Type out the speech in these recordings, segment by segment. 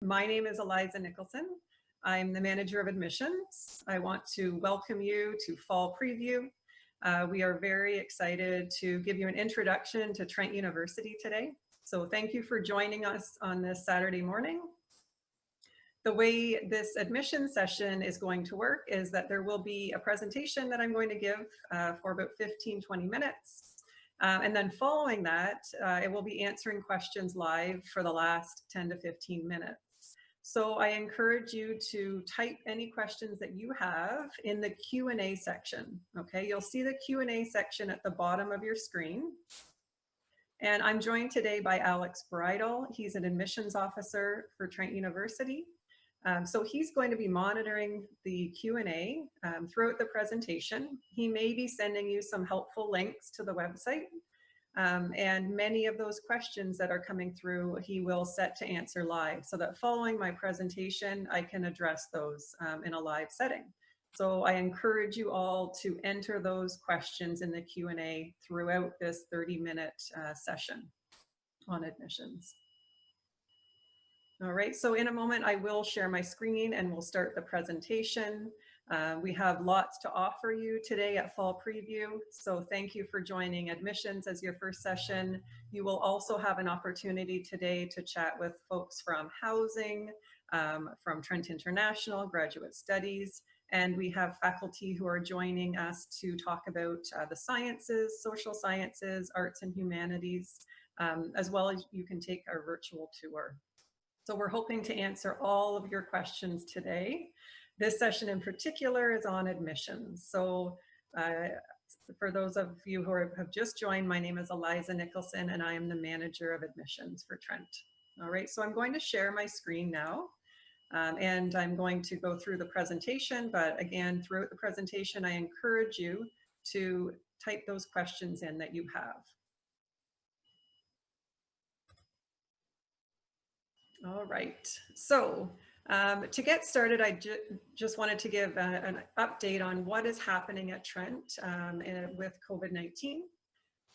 My name is Eliza Nicholson. I'm the manager of admissions. I want to welcome you to Fall Preview. We are very excited to give you an introduction to Trent University today. So thank you for joining us on this Saturday morning. The way this admission session is going to work is that there will be a presentation that I'm going to give for about 15-20 minutes. And then following that, it will be answering questions live for the last 10 to 15 minutes. So I encourage you to type any questions that you have in the Q&A section. Okay, you'll see the Q&A section at the bottom of your screen. And I'm joined today by Alex Bridle. He's an admissions officer for Trent University. So he's going to be monitoring the Q&A throughout the presentation. He may be sending you some helpful links to the website. And many of those questions that are coming through, he will set to answer live so that following my presentation, I can address those in a live setting. So I encourage you all to enter those questions in the Q&A throughout this 30-minute session on admissions. All right, so in a moment, I will share my screen and we'll start the presentation. We have lots to offer you today at Fall Preview. So thank you for joining admissions as your first session. You will also have an opportunity today to chat with folks from housing, from Trent International, graduate studies, and we have faculty who are joining us to talk about the sciences, social sciences, arts and humanities, as well as you can take our virtual tour. So we're hoping to answer all of your questions today. This session in particular is on admissions. So for those of you who have just joined, my name is Eliza Nicholson and I am the manager of admissions for Trent. All right, so I'm going to share my screen now and I'm going to go through the presentation, but again, throughout the presentation, I encourage you to type those questions in that you have. All right, so to get started, I just wanted to give an update on what is happening at Trent with COVID-19.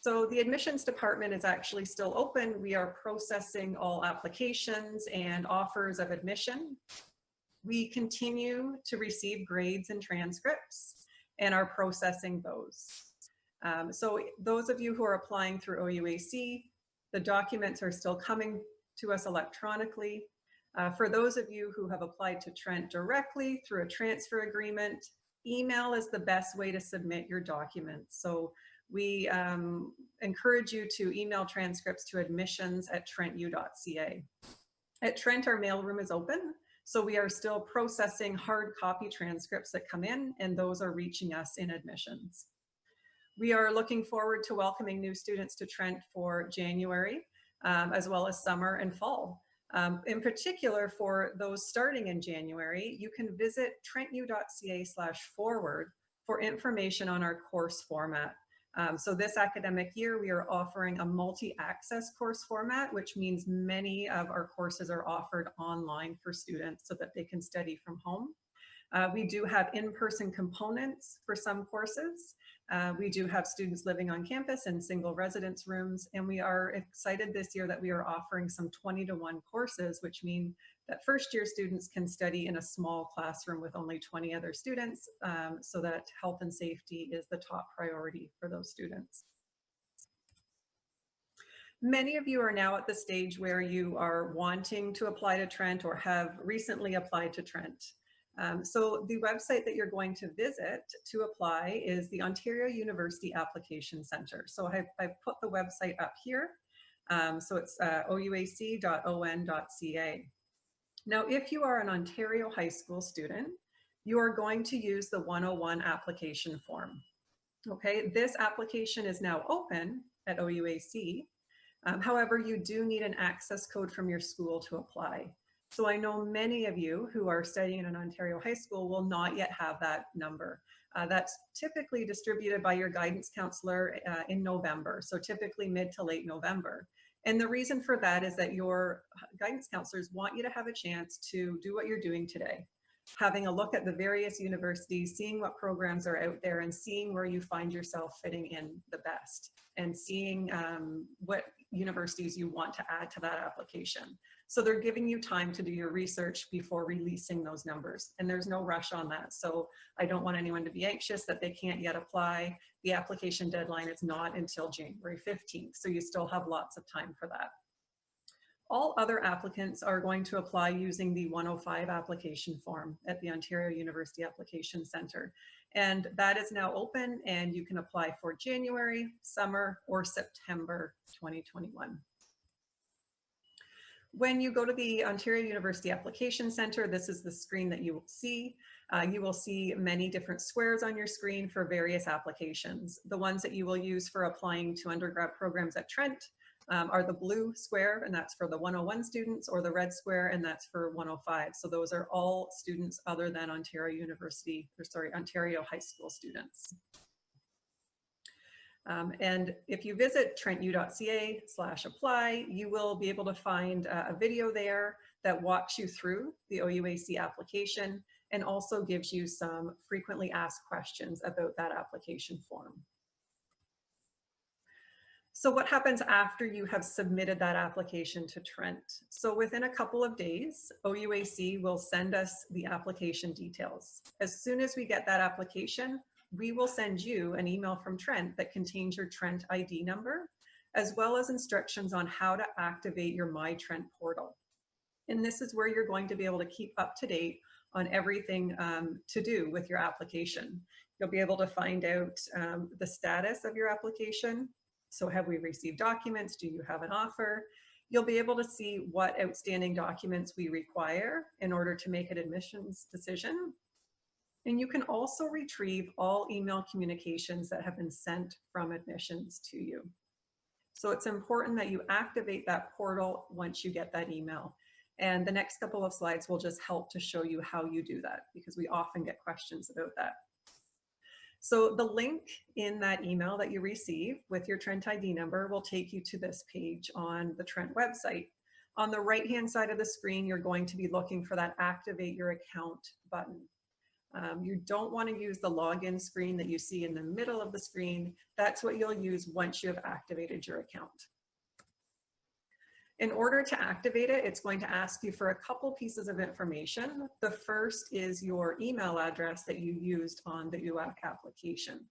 So the admissions department is actually still open. We are processing all applications and offers of admission. We continue to receive grades and transcripts and are processing those. So those of you who are applying through OUAC, the documents are still coming to us electronically. For those of you who have applied to Trent directly through a transfer agreement, email is the best way to submit your documents. So we encourage you to email transcripts to admissions@trentu.ca. At Trent, our mailroom is open, so we are still processing hard copy transcripts that come in, and those are reaching us in admissions. We are looking forward to welcoming new students to Trent for January, as well as summer and fall. In particular, for those starting in January, you can visit trentu.ca/forward for information on our course format. So this academic year, we are offering a multi-access course format, which means many of our courses are offered online for students so that they can study from home. We do have in-person components for some courses. We do have students living on campus in single residence rooms, and we are excited this year that we are offering some 20-to-1 courses, which mean that first-year students can study in a small classroom with only 20 other students, so that health and safety is the top priority for those students. Many of you are now at the stage where you are wanting to apply to Trent or have recently applied to Trent. So the website that you're going to visit to apply is the Ontario University Application Centre. So I've put the website up here. So it's ouac.on.ca. Now, if you are an Ontario high school student, you are going to use the 101 application form. Okay, this application is now open at OUAC. However, you do need an access code from your school to apply. So I know many of you who are studying in an Ontario high school will not yet have that number. That's typically distributed by your guidance counselor in November, so typically mid to late November. And the reason for that is that your guidance counselors want you to have a chance to do what you're doing today, having a look at the various universities, seeing what programs are out there and seeing where you find yourself fitting in the best, and seeing what universities you want to add to that application. So they're giving you time to do your research before releasing those numbers, and there's no rush on that. So I don't want anyone to be anxious that they can't yet apply. The application deadline is not until January 15th, so you still have lots of time for that. All other applicants are going to apply using the 105 application form at the Ontario University Application Centre. And that is now open, and you can apply for January, summer, or September 2021. When you go to the Ontario University Application Centre, this is the screen that you will see. You will see many different squares on your screen for various applications. The ones that you will use for applying to undergrad programs at Trent are the blue square, and that's for the 101 students, or the red square, and that's for 105. So those are all students other than Ontario University, or sorry, Ontario high school students. And if you visit trentu.ca/apply, you will be able to find a video there that walks you through the OUAC application and also gives you some frequently asked questions about that application form. So what happens after you have submitted that application to Trent? So within a couple of days, OUAC will send us the application details. As soon as we get that application, we will send you an email from Trent that contains your Trent ID number, as well as instructions on how to activate your My Trent portal. And this is where you're going to be able to keep up to date on everything to do with your application. You'll be able to find out the status of your application. So have we received documents? Do you have an offer? You'll be able to see what outstanding documents we require in order to make an admissions decision. And you can also retrieve all email communications that have been sent from admissions to you. So it's important that you activate that portal once you get that email. And the next couple of slides will just help to show you how you do that, because we often get questions about that. So the link in that email that you receive with your Trent ID number will take you to this page on the Trent website. On the right-hand side of the screen, you're going to be looking for that Activate Your Account button. You don't want to use the login screen that you see in the middle of the screen. That's what you'll use once you have activated your account. In order to activate it, it's going to ask you for a couple pieces of information. The first is your email address that you used on the UAC application.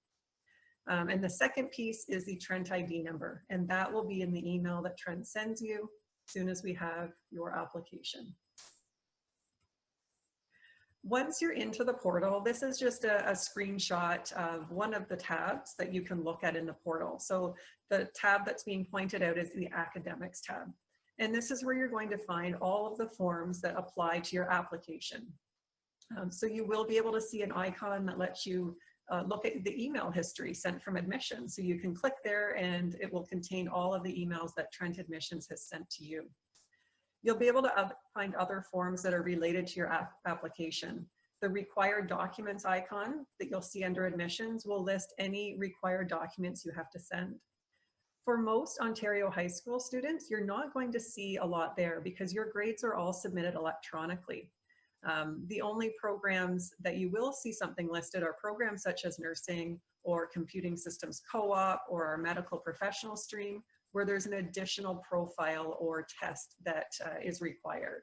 And the second piece is the Trent ID number, and that will be in the email that Trent sends you as soon as we have your application. Once you're into the portal, this is just a screenshot of one of the tabs that you can look at in the portal. So the tab that's being pointed out is the Academics tab. And this is where you're going to find all of the forms that apply to your application. So you will be able to see an icon that lets you look at the email history sent from admissions. So you can click there and it will contain all of the emails that Trent Admissions has sent to you. You'll be able to find other forms that are related to your application. The required documents icon that you'll see under admissions will list any required documents you have to send. For most Ontario high school students, you're not going to see a lot there because your grades are all submitted electronically. The only programs that you will see something listed are programs such as nursing or computing systems co-op or our medical professional stream, where there's an additional profile or test that is required.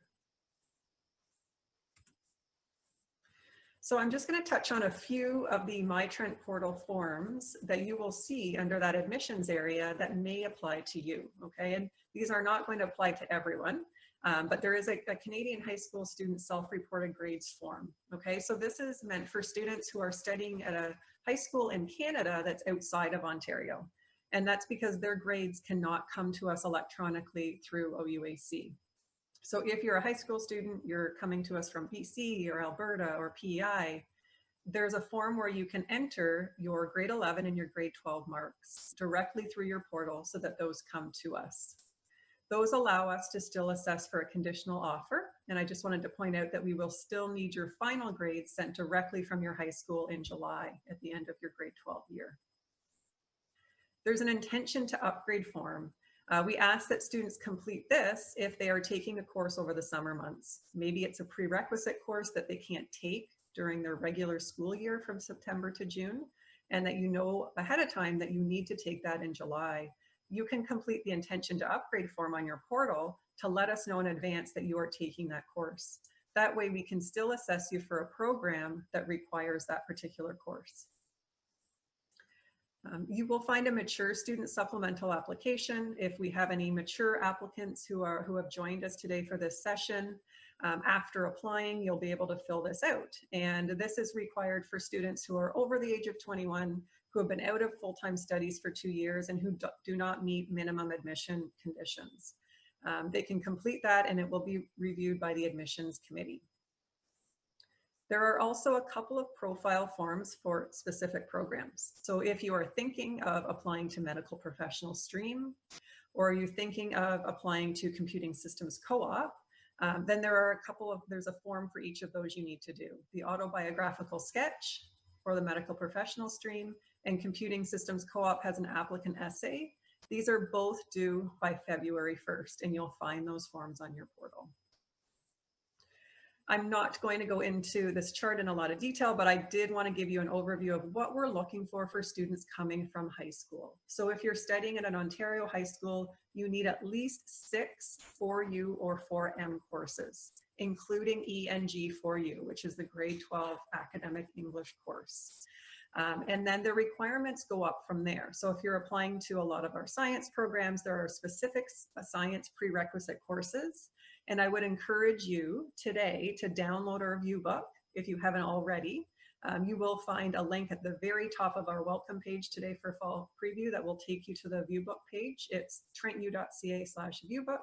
So I'm just going to touch on a few of the My Trent portal forms that you will see under that admissions area that may apply to you, okay? And these are not going to apply to everyone, but there is a Canadian high school student self-reported grades form, okay? So this is meant for students who are studying at a high school in Canada that's outside of Ontario. And that's because their grades cannot come to us electronically through OUAC. So if you're a high school student, you're coming to us from BC or Alberta or PEI, there's a form where you can enter your grade 11 and your grade 12 marks directly through your portal so that those come to us. Those allow us to still assess for a conditional offer. And I just wanted to point out that we will still need your final grades sent directly from your high school in July at the end of your grade 12 year. There's an intention to upgrade form. We ask that students complete this if they are taking a course over the summer months. Maybe it's a prerequisite course that they can't take during their regular school year from September to June, and that you know ahead of time that you need to take that in July. you can complete the intention to upgrade form on your portal to let us know in advance that you are taking that course. That way we can still assess you for a program that requires that particular course. You will find a mature student supplemental application. If we have any mature applicants who have joined us today for this session, after applying, you'll be able to fill this out. And this is required for students who are over the age of 21, who have been out of full-time studies for 2 years and who do not meet minimum admission conditions. They can complete that and it will be reviewed by the admissions committee. There are also a couple of profile forms for specific programs. So if you are thinking of applying to medical professional stream, or you're thinking of applying to computing systems co-op, then there's a form for each of those you need to do. The autobiographical sketch for the medical professional stream, and computing systems co-op has an applicant essay. These are both due by February 1st, and you'll find those forms on your portal. I'm not going to go into this chart in a lot of detail, but I did want to give you an overview of what we're looking for students coming from high school. So if you're studying at an Ontario high school, you need at least 6 4U or 4M courses, including ENG 4U, which is the grade 12 academic English course. And then the requirements go up from there. So if you're applying to a lot of our science programs, there are specific science prerequisite courses. And I would encourage you today to download our view book if you haven't already. You will find a link at the very top of our welcome page today for fall preview that will take you to the view book page. It's trentu.ca/viewbook.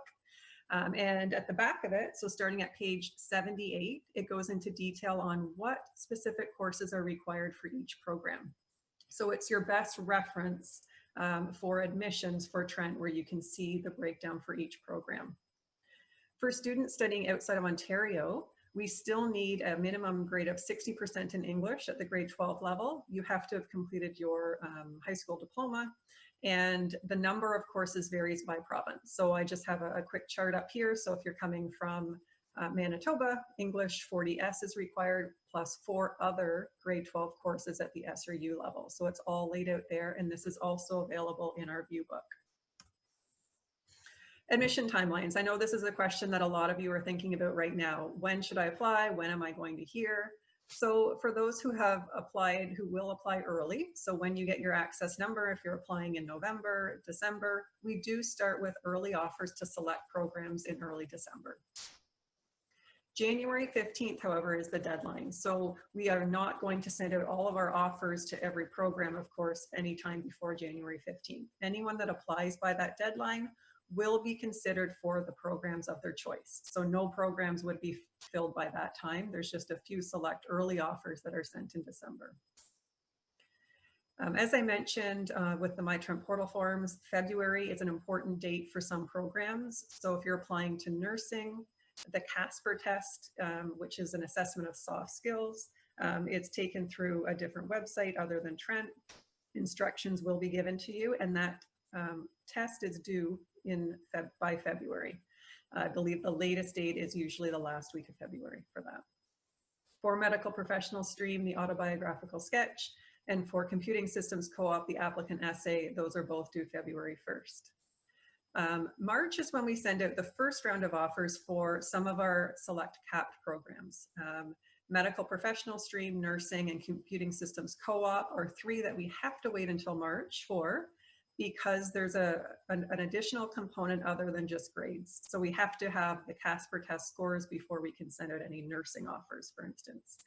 And at the back of it, so starting at page 78, it goes into detail on what specific courses are required for each program. So it's your best reference for admissions for Trent, where you can see the breakdown for each program. For students studying outside of Ontario, we still need a minimum grade of 60% in English at the grade 12 level. You have to have completed your high school diploma, and the number of courses varies by province. So I just have a quick chart up here. So if you're coming from Manitoba, English 40S is required, plus 4 other grade 12 courses at the S or U level. So it's all laid out there, and this is also available in our view book. Admission timelines. I know this is a question that a lot of you are thinking about right now. When should I apply? When am I going to hear? So for those who have applied, who will apply early, so when you get your access number, if you're applying in November, December, we do start with early offers to select programs in early December. January 15th, however, is the deadline. So we are not going to send out all of our offers to every program, of course, anytime before January 15th. Anyone that applies by that deadline will be considered for the programs of their choice. So no programs would be filled by that time. There's just a few select early offers that are sent in December. As I mentioned with the Trent Portal forms, February is an important date for some programs. So if you're applying to nursing, the Casper test, which is an assessment of soft skills, it's taken through a different website other than Trent. Instructions will be given to you, and that test is due by February. I believe the latest date is usually the last week of February for that. For medical professional stream, the autobiographical sketch, and for computing systems co-op, the applicant essay, those are both due February 1st. March is when we send out the first round of offers for some of our select capped programs. Medical professional stream, nursing, and computing systems co-op are 3 that we have to wait until March for, because there's an additional component other than just grades. So we have to have the Casper test scores before we can send out any nursing offers, for instance.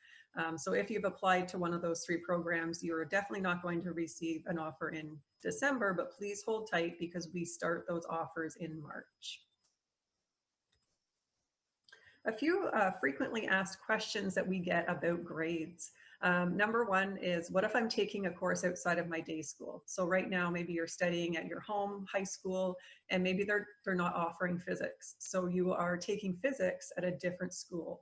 So if you've applied to one of those 3 programs, you're definitely not going to receive an offer in December, but please hold tight because we start those offers in March. A few frequently asked questions that we get about grades. Number 1 is, what if I'm taking a course outside of my day school? So right now, maybe you're studying at your home high school, and maybe they're not offering physics. So you are taking physics at a different school.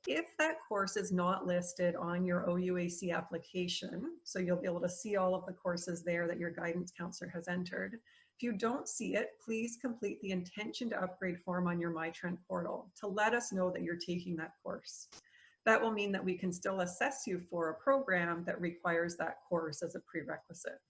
If that course is not listed on your OUAC application, so you'll be able to see all of the courses there that your guidance counselor has entered. If you don't see it, please complete the intention to upgrade form on your Trent Portal to let us know that you're taking that course. That will mean that we can still assess you for a program that requires that course as a prerequisite.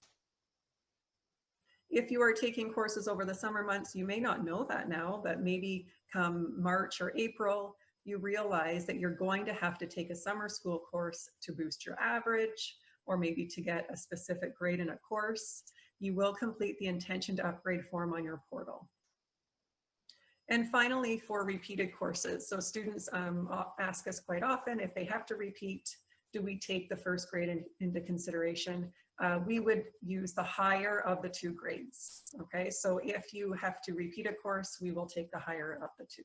If you are taking courses over the summer months, you may not know that now, but maybe come March or April, you realize that you're going to have to take a summer school course to boost your average, or maybe to get a specific grade in a course. You will complete the intention to upgrade form on your portal. And finally, for repeated courses. So students ask us quite often if they have to repeat, do we take the first grade into consideration? We would use the higher of the two grades. Okay, so if you have to repeat a course, we will take the higher of the two.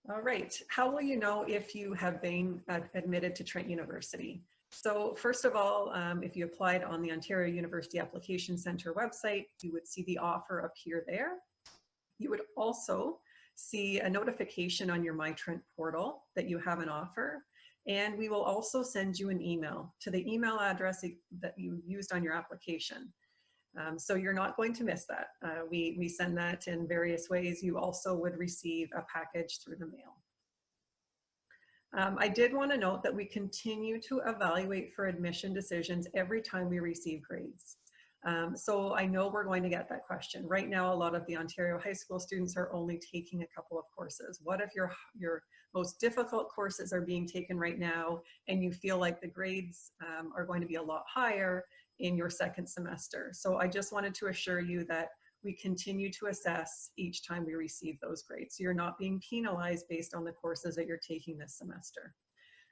All right, how will you know if you have been admitted to Trent University? So first of all, if you applied on the Ontario University Application Centre website, you would see the offer appear there. You would also see a notification on your Trent Portal that you have an offer, and we will also send you an email to the email address that you used on your application. So you're not going to miss that. We send that in various ways. You also would receive a package through the mail. I did want to note that we continue to evaluate for admission decisions every time we receive grades. So I know we're going to get that question. Right now, a lot of the Ontario high school students are only taking a couple of courses. What if your most difficult courses are being taken right now and you feel like the grades are going to be a lot higher in your second semester? So I just wanted to assure you that we continue to assess each time we receive those grades. So you're not being penalized based on the courses that you're taking this semester.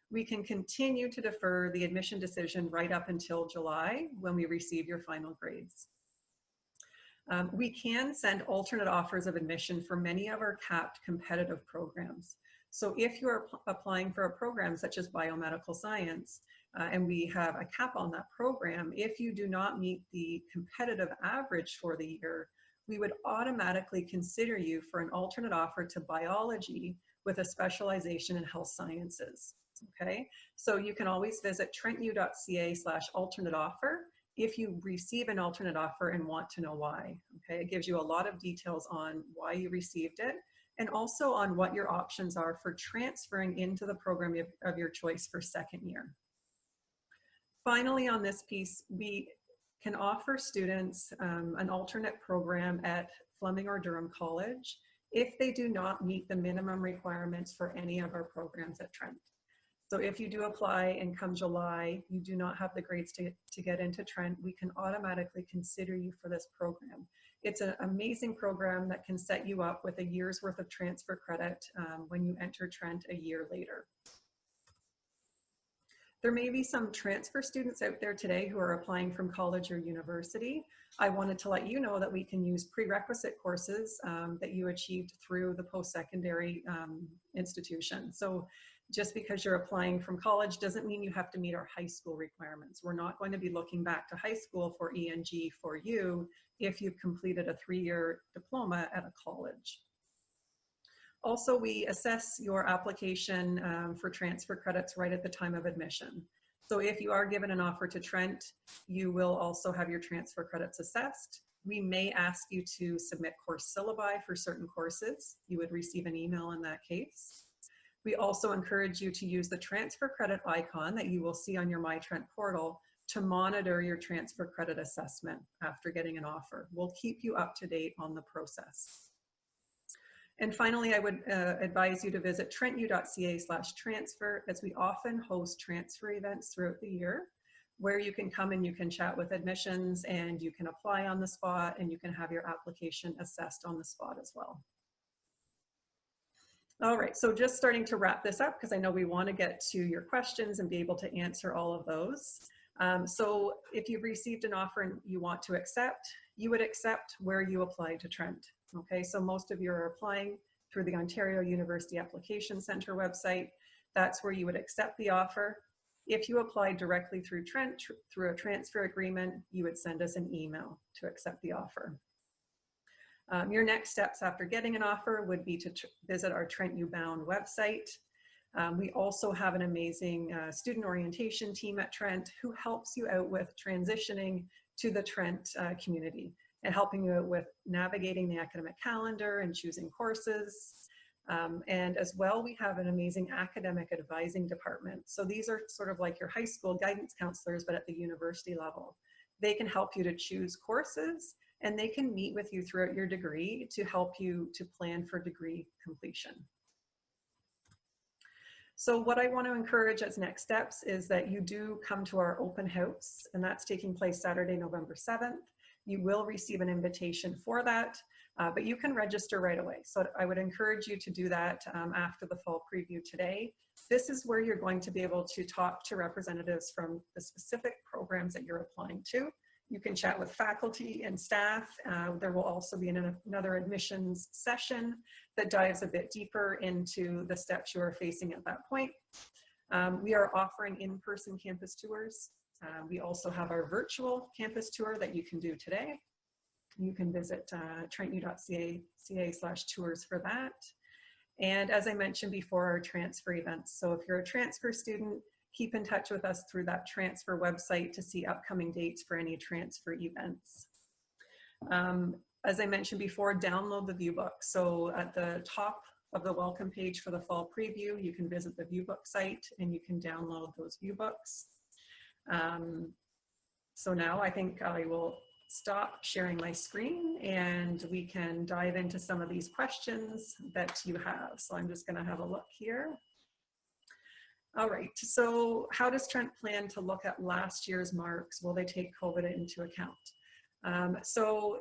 We can continue to defer the admission decision right up until July when we receive your final grades. We can send alternate offers of admission for many of our capped competitive programs. So if you're applying for a program such as biomedical science, and we have a cap on that program, if you do not meet the competitive average for the year, we would automatically consider you for an alternate offer to biology with a specialization in health sciences. Okay, so you can always visit trentu.ca/alternate offer if you receive an alternate offer and want to know why. Okay, it gives you a lot of details on why you received it and also on what your options are for transferring into the program of your choice for second year. Finally, on this piece, we can offer students an alternate program at Fleming or Durham College if they do not meet the minimum requirements for any of our programs at Trent. So if you do apply and come July, you do not have the grades to get into Trent, we can automatically consider you for this program. It's an amazing program that can set you up with a year's worth of transfer credit when you enter Trent a year later. There may be some transfer students out there today who are applying from college or university. I wanted to let you know that we can use prerequisite courses that you achieved through the post-secondary institution. So just because you're applying from college doesn't mean you have to meet our high school requirements. We're not going to be looking back to high school for ENG for you if you've completed a 3-year diploma at a college. Also, we assess your application for transfer credits right at the time of admission. So if you are given an offer to Trent, you will also have your transfer credits assessed. We may ask you to submit course syllabi for certain courses. You would receive an email in that case. We also encourage you to use the transfer credit icon that you will see on your Trent Portal to monitor your transfer credit assessment after getting an offer. We'll keep you up to date on the process. And finally, I would advise you to visit trentu.ca/transfer, as we often host transfer events throughout the year where you can come and you can chat with admissions and you can apply on the spot and you can have your application assessed on the spot as well. All right, so just starting to wrap this up because I know we want to get to your questions and be able to answer all of those. So if you've received an offer and you want to accept, you would accept where you applied to Trent. Okay, so most of you are applying through the Ontario University Application Centre website. That's where you would accept the offer. If you applied directly through Trent, through a transfer agreement, you would send us an email to accept the offer. Your next steps after getting an offer would be to visit our Trent U Bound website. We also have an amazing student orientation team at Trent who helps you out with transitioning to the Trent community and helping you out with navigating the academic calendar and choosing courses. And as well, we have an amazing academic advising department. So these are sort of like your high school guidance counselors, but at the university level. They can help you to choose courses, and they can meet with you throughout your degree to help you to plan for degree completion. So what I want to encourage as next steps is that you do come to our open house, and that's taking place Saturday, November 7th. You will receive an invitation for that, but you can register right away. So I would encourage you to do that after the fall preview today. This is where you're going to be able to talk to representatives from the specific programs that you're applying to. You can chat with faculty and staff. There will also be another admissions session that dives a bit deeper into the steps you are facing at that point. We are offering in-person campus tours. We also have our virtual campus tour that you can do today. You can visit trentu.ca/tours for that. And as I mentioned before, our transfer events. So if you're a transfer student, keep in touch with us through that transfer website to see upcoming dates for any transfer events. As I mentioned before, download the view book. So at the top of the welcome page for the fall preview, you can visit the view book site and you can download those view books. So now I think I will stop sharing my screen and we can dive into some of these questions that you have. So I'm just going to have a look here. All right, so how does Trent plan to look at last year's marks? Will they take COVID into account? So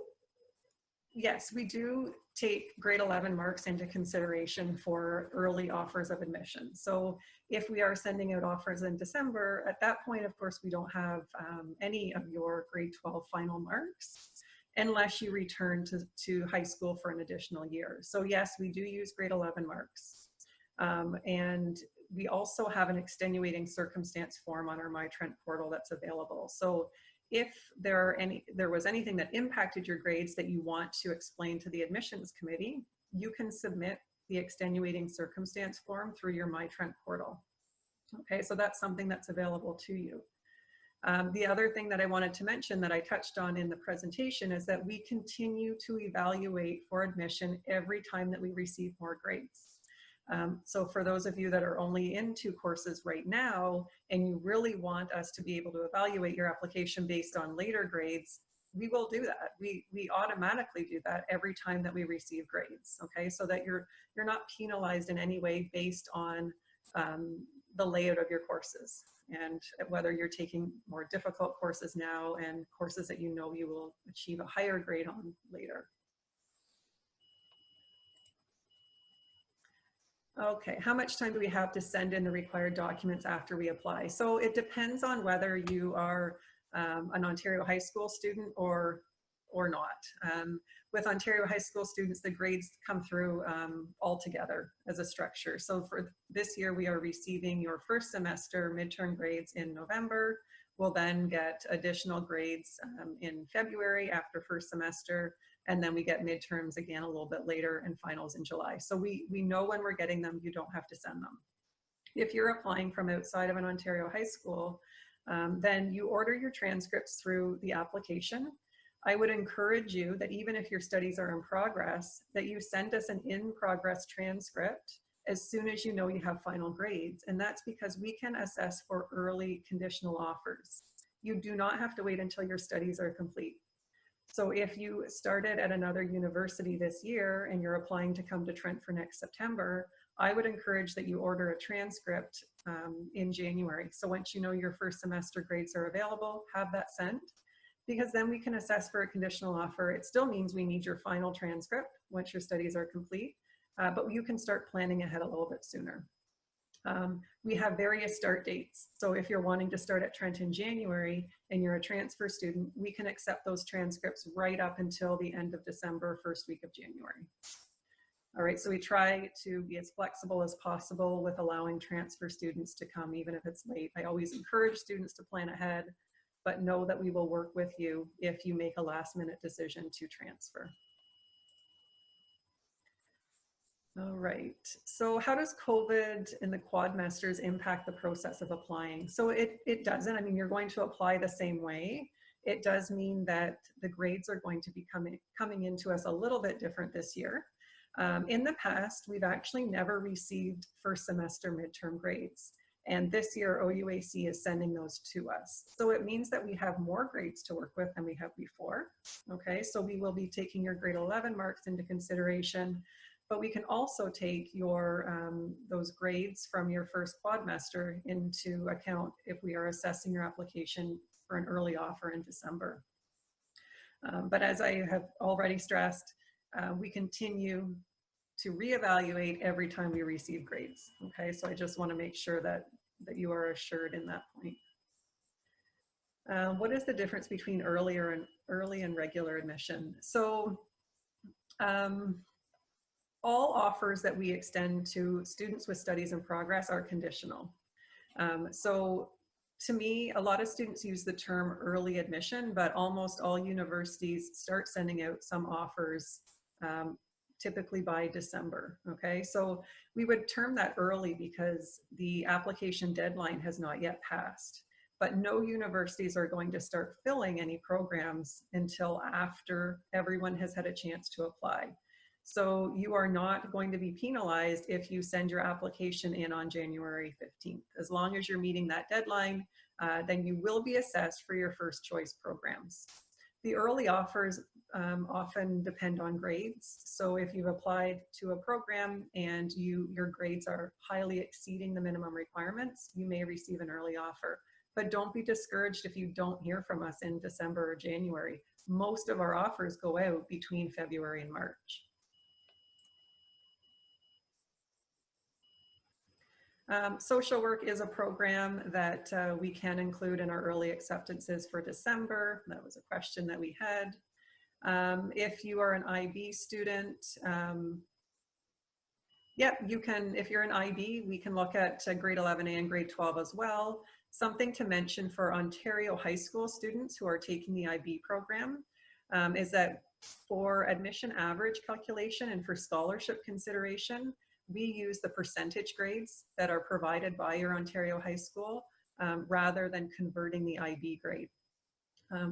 yes, we do take grade 11 marks into consideration for early offers of admission. So if we are sending out offers in December, at that point, of course, we don't have any of your grade 12 final marks unless you return to high school for an additional year. So yes, we do use grade 11 marks. And we also have an extenuating circumstance form on our My Trent portal that's available. So if there was anything that impacted your grades that you want to explain to the admissions committee, you can submit the extenuating circumstance form through your My Trent portal. Okay, so that's something that's available to you. The other thing that I wanted to mention that I touched on in the presentation is that we continue to evaluate for admission every time that we receive more grades. So for those of you that are only in 2 courses right now, and you really want us to be able to evaluate your application based on later grades, we will do that. We automatically do that every time that we receive grades, okay? So that you're not penalized in any way based on the layout of your courses and whether you're taking more difficult courses now and courses that you know you will achieve a higher grade on later. Okay, how much time do we have to send in the required documents after we apply? So it depends on whether you are an Ontario high school student or not. With Ontario high school students, the grades come through all together as a structure. So for this year, we are receiving your first semester midterm grades in November. We'll then get additional grades in February after first semester. And then we get midterms again a little bit later and finals in July. So we know when we're getting them, you don't have to send them. If you're applying from outside of an Ontario high school, then you order your transcripts through the application. I would encourage you that even if your studies are in progress, that you send us an in-progress transcript as soon as you know you have final grades. And that's because we can assess for early conditional offers. You do not have to wait until your studies are complete. So if you started at another university this year and you're applying to come to Trent for next September, I would encourage that you order a transcript in January. So once you know your first semester grades are available, have that sent, because then we can assess for a conditional offer. It still means we need your final transcript once your studies are complete, but you can start planning ahead a little bit sooner. We have various start dates. So if you're wanting to start at Trent in January and you're a transfer student, we can accept those transcripts right up until the end of December, first week of January. All right, so we try to be as flexible as possible with allowing transfer students to come even if it's late. I always encourage students to plan ahead, but know that we will work with you if you make a last-minute decision to transfer. All right, so how does COVID and the quadmesters impact the process of applying? So it doesn't. I mean, you're going to apply the same way. It does mean that the grades are going to be coming into us a little bit different this year. In the past, we've actually never received first semester midterm grades. And this year, OUAC is sending those to us. So it means that we have more grades to work with than we have before. Okay, so we will be taking your grade 11 marks into consideration, but we can also take your those grades from your first quadmester into account if we are assessing your application for an early offer in December. But as I have already stressed, we continue to reevaluate every time we receive grades. Okay, so I just want to make sure that you are assured in that point. What is the difference between early and regular admission? So all offers that we extend to students with studies in progress are conditional. So to me, a lot of students use the term early admission, but almost all universities start sending out some offers typically by December, okay? So we would term that early because the application deadline has not yet passed, but no universities are going to start filling any programs until after everyone has had a chance to apply. So you are not going to be penalized if you send your application in on January 15th. As long as you're meeting that deadline, then you will be assessed for your first choice programs. The early offers often depend on grades. So if you've applied to a program and your grades are highly exceeding the minimum requirements, you may receive an early offer. But don't be discouraged if you don't hear from us in December or January. Most of our offers go out between February and March. Social work is a program that we can include in our early acceptances for December. That was a question that we had. If you are an IB student, you can, if you're an IB, we can look at grade 11A and grade 12 as well. Something to mention for Ontario high school students who are taking the IB program is that for admission average calculation and for scholarship consideration, we use the percentage grades that are provided by your Ontario high school rather than converting the IB grade.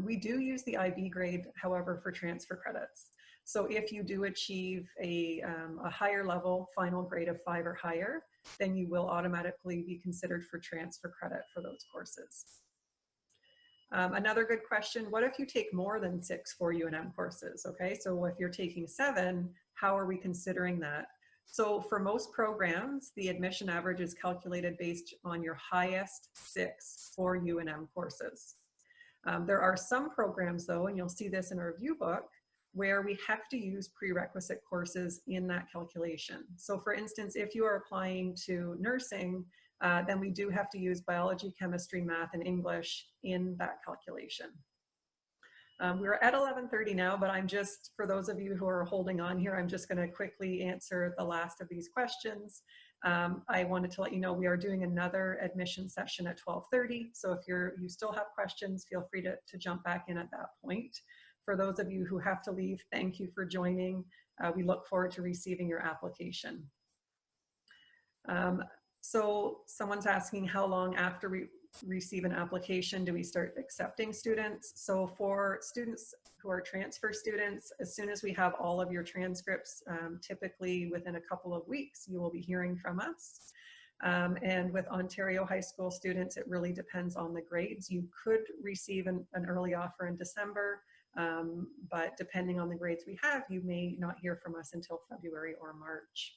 We do use the IB grade, however, for transfer credits. So if you do achieve a higher level final grade of 5 or higher, then you will automatically be considered for transfer credit for those courses. Another good question, what if you take more than 6 4 UNM courses? Okay, so if you're taking 7, how are we considering that? So for most programs, the admission average is calculated based on your highest 6 4 UNM courses. There are some programs though, and you'll see this in our review book, where we have to use prerequisite courses in that calculation. So for instance, if you are applying to nursing, then we do have to use biology, chemistry, math, and English in that calculation. We're at 11:30 now, but I'm just, for those of you who are holding on here, I'm just going to quickly answer the last of these questions. I wanted to let you know we are doing another admission session at 12:30. So if you still have questions, feel free to jump back in at that point. For those of you who have to leave, thank you for joining. We look forward to receiving your application. So someone's asking how long after we receive an application do we start accepting students. So for students who are transfer students, as soon as we have all of your transcripts, typically within a couple of weeks, you will be hearing from us. And with Ontario high school students, it really depends on the grades. You could receive an early offer in December, but depending on the grades we have, you may not hear from us until February or March.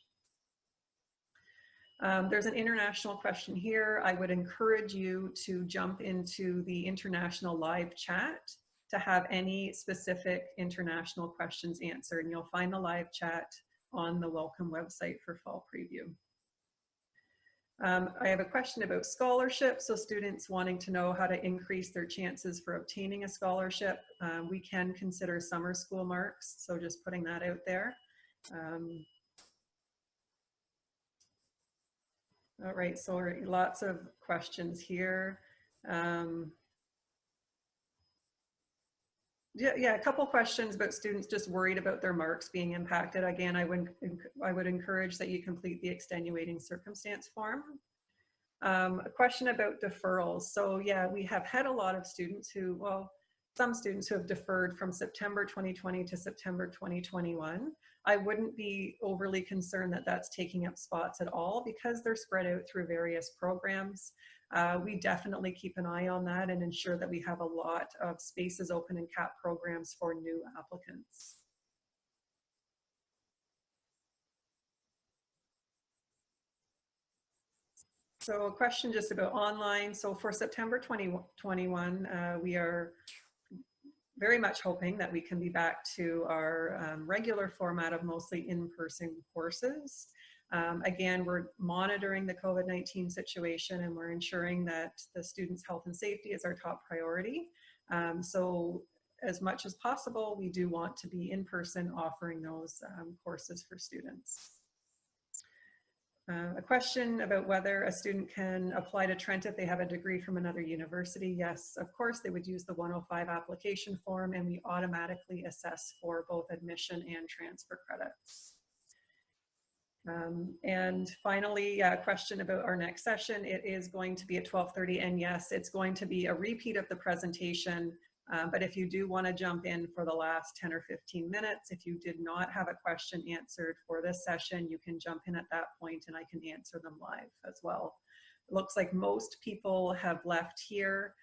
There's an international question here. I would encourage you to jump into the international live chat to have any specific international questions answered. And you'll find the live chat on the Welcome website for fall preview. I have a question about scholarships. So students wanting to know how to increase their chances for obtaining a scholarship. We can consider summer school marks. So just putting that out there. All right, so lots of questions here. Yeah, a couple questions about students just worried about their marks being impacted. Again, I would encourage that you complete the extenuating circumstance form. A question about deferrals. So yeah, we have had a lot of students who, well, some students who have deferred from September 2020 to September 2021. I wouldn't be overly concerned that that's taking up spots at all because they're spread out through various programs. We definitely keep an eye on that and ensure that we have a lot of spaces open in CAP programs for new applicants. So a question just about online. So for September 2021, we are very much hoping that we can be back to our regular format of mostly in-person courses. Again, we're monitoring the COVID-19 situation and we're ensuring that the students' health and safety is our top priority. So as much as possible, we do want to be in person offering those courses for students. A question about whether a student can apply to Trent if they have a degree from another university. Yes, of course, they would use the 105 application form and we automatically assess for both admission and transfer credits. And finally, a question about our next session. It is going to be at 12:30 and yes, it's going to be a repeat of the presentation. But if you do want to jump in for the last 10 or 15 minutes, if you did not have a question answered for this session, you can jump in at that point and I can answer them live as well. It looks like most people have left here.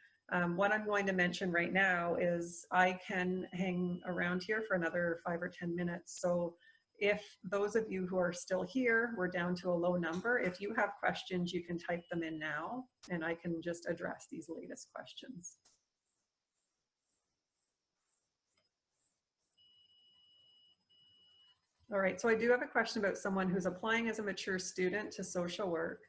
What I'm going to mention right now is I can hang around here for another 5 or 10 minutes. So if those of you who are still here, we're down to a low number. If you have questions, you can type them in now and I can just address these latest questions. All right, so I do have a question about someone who's applying as a mature student to social work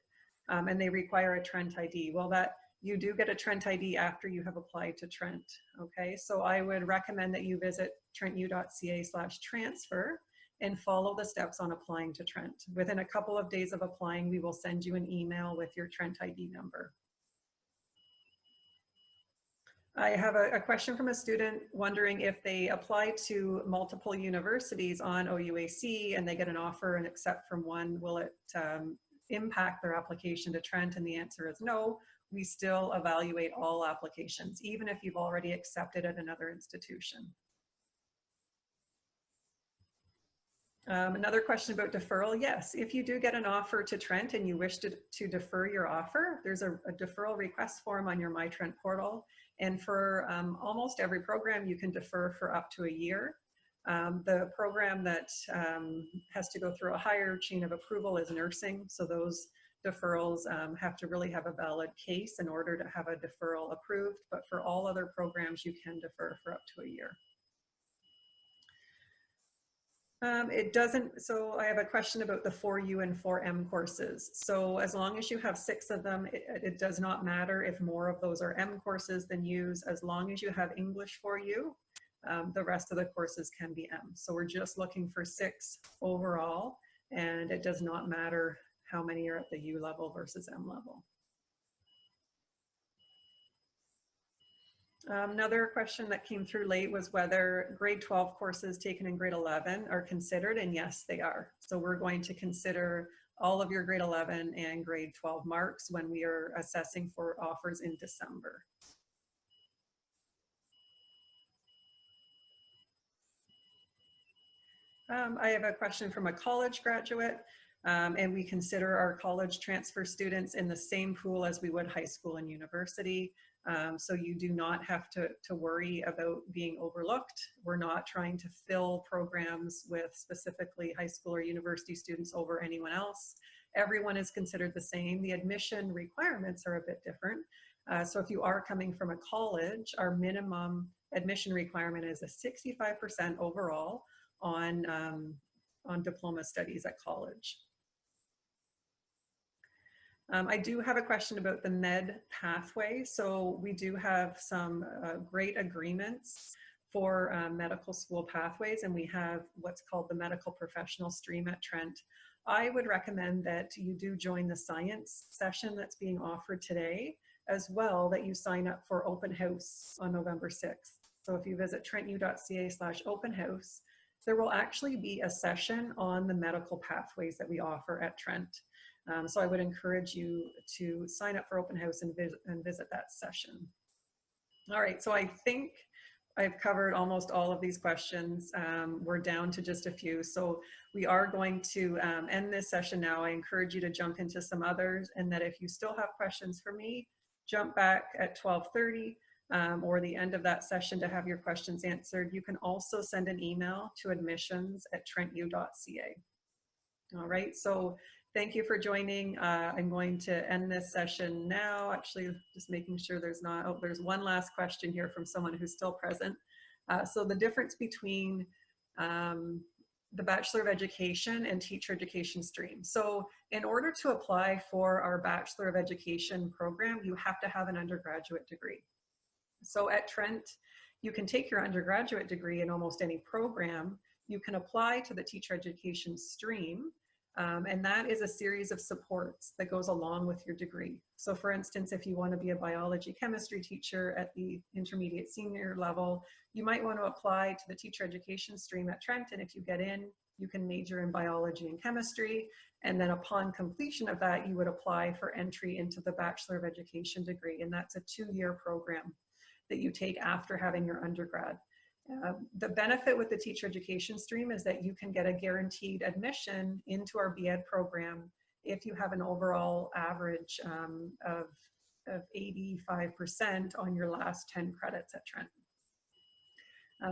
and they require a Trent ID. Well, that you do get a Trent ID after you have applied to Trent, okay? So I would recommend that you visit trentu.ca/transfer and follow the steps on applying to Trent. Within a couple of days of applying, we will send you an email with your Trent ID number. I have a question from a student wondering if they apply to multiple universities on OUAC and they get an offer and accept from one, will it impact their application to Trent? And the answer is no. We still evaluate all applications, even if you've already accepted at another institution. Another question about deferral. Yes, if you do get an offer to Trent and you wish to defer your offer, there's a deferral request form on your My Trent portal. And for almost every program, you can defer for up to a year. The program that has to go through a higher chain of approval is nursing. So those deferrals have to really have a valid case in order to have a deferral approved. But for all other programs, you can defer for up to a year. It doesn't, so I have a question about the 4U and 4M courses. So as long as you have 6 of them, it does not matter if more of those are M courses than U's. As long as you have English 4U, the rest of the courses can be M. So we're just looking for 6 overall, and it does not matter how many are at the U level versus M level. Another question that came through late was whether grade 12 courses taken in grade 11 are considered, and yes, they are. So we're going to consider all of your grade 11 and grade 12 marks when we are assessing for offers in December. I have a question from a college graduate, and we consider our college transfer students in the same pool as we would high school and university. So you do not have to worry about being overlooked. We're not trying to fill programs with specifically high school or university students over anyone else. Everyone is considered the same. The admission requirements are a bit different. So if you are coming from a college, our minimum admission requirement is a 65% overall on diploma studies at college. I do have a question about the med pathway. So we do have some great agreements for medical school pathways, and we have what's called the medical professional stream at Trent. I would recommend that you do join the science session that's being offered today, as well that you sign up for open house on November 6th. So if you visit trentu.ca/open house, there will actually be a session on the medical pathways that we offer at Trent. So I would encourage you to sign up for open house and visit that session. All right, so I think I've covered almost all of these questions. We're down to just a few. So we are going to end this session now. I encourage you to jump into some others, and that if you still have questions for me, jump back at 12:30 or the end of that session to have your questions answered. You can also send an email to admissions@trentu.ca. All right, so thank you for joining. I'm going to end this session now. Actually, just making sure there's not, oh, there's one last question here from someone who's still present. So the difference between the Bachelor of Education and Teacher Education stream. So in order to apply for our Bachelor of Education program, you have to have an undergraduate degree. So at Trent, you can take your undergraduate degree in almost any program. You can apply to the Teacher Education stream, and that is a series of supports that goes along with your degree. So for instance, if you want to be a biology chemistry teacher at the intermediate senior level, you might want to apply to the Teacher Education stream at Trent, and if you get in, you can major in biology and chemistry, and then upon completion of that, you would apply for entry into the Bachelor of Education degree, and that's a 2-year program that you take after having your undergrad. The benefit with the Teacher Education stream is that you can get a guaranteed admission into our BEd program if you have an overall average of 85% on your last 10 credits at Trent.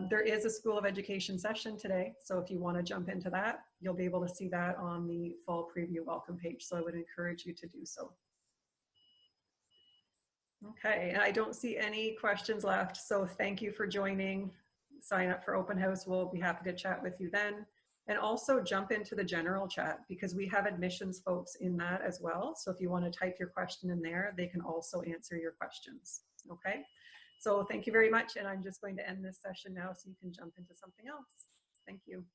There is a School of Education session today, so if you want to jump into that, you'll be able to see that on the fall preview welcome page, so I would encourage you to do so. Okay, and I don't see any questions left, so thank you for joining. Sign up for open house. We'll be happy to chat with you then. And also jump into the general chat because we have admissions folks in that as well. So if you want to type your question in there, they can also answer your questions. Okay, so thank you very much. And I'm just going to end this session now so you can jump into something else. Thank you.